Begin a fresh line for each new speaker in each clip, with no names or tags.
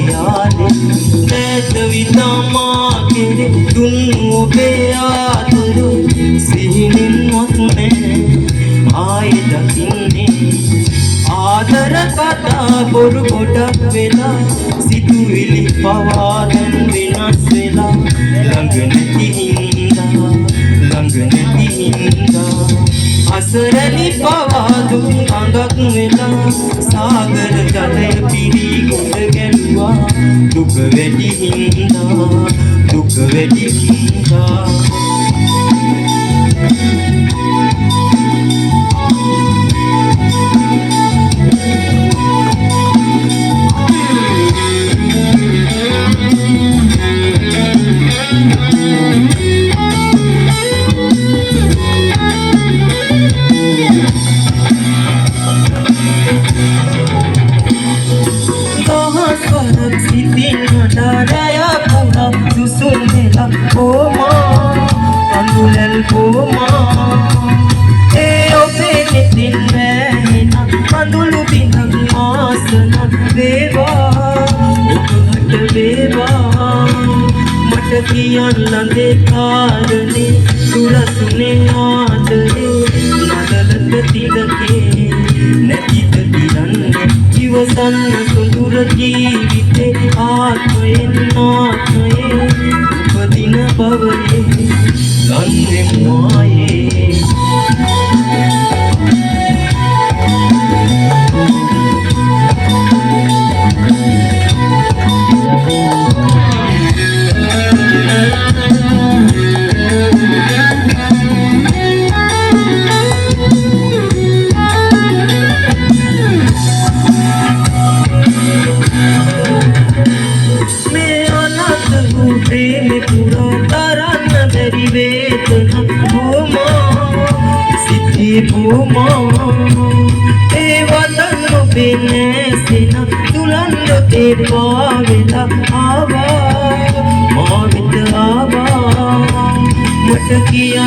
මගයාලේ දැත විතමා කෙරේ දුන්නු ඔබේ ආදර සිහිනින්වත් නෑ ආයෙ දකින්නේ ආදර කතා බොරු ගොඩක් වෙලා සිතුවිලි පවා දැන් වෙනස් වෙලා ළඟ නැති හින්දා අසරණි පවා දුක් අඟක් වෙලා සාගර ජලය පිරි ගොඩ ගැලුවා දුක වැඩි හින්දා ළඟේ කාරණේ සුරසුනේ ආදරේ නදලට තිලකේ නැතිද තිරන්නේ ඉවසන්න සුඳුර ජීවිතේ ආත්මයෙන් උපදින බවයේ ගන්නේ මායේ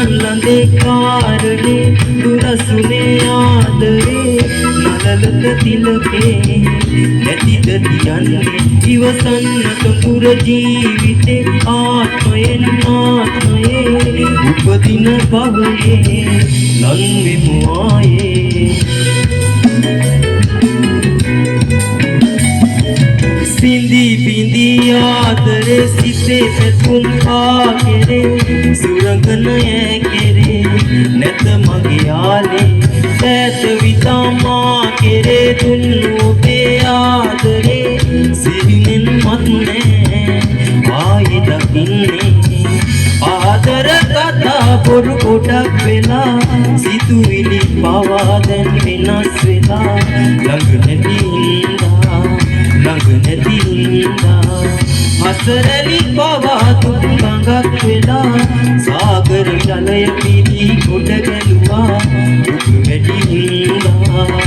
ළඟේ කාරණේ දුරසුනේ ආදරේ නලලක තිලකේ නැතිද තියන්නේ ඉවසන්න සතුර ජීවිතේ ආත්මයෙන් උපදින බවයේ නන්වෙමු ආයේ බිඳී ආදරේ සිතේ පැතුම් ආකෙරේ සුරංගනය කෙරේ නැත මගයාලේ දැත විතමා කෙරේ දුන්නු ඔබේ ආදරේ සිහිනෙන්වත් නෑ ආයෙ දකින්නේ ආදර කතා බොරු ගොඩක් වෙලා සිතුවිලි පවා දැන් වෙනස් වෙලා ළඟ නැති හින්දා අසරණි පවා දුක් අඟක් වෙලා සාගර ජලය පිරි ගොඩ ගැලුවා දුක වැඩි හින්දා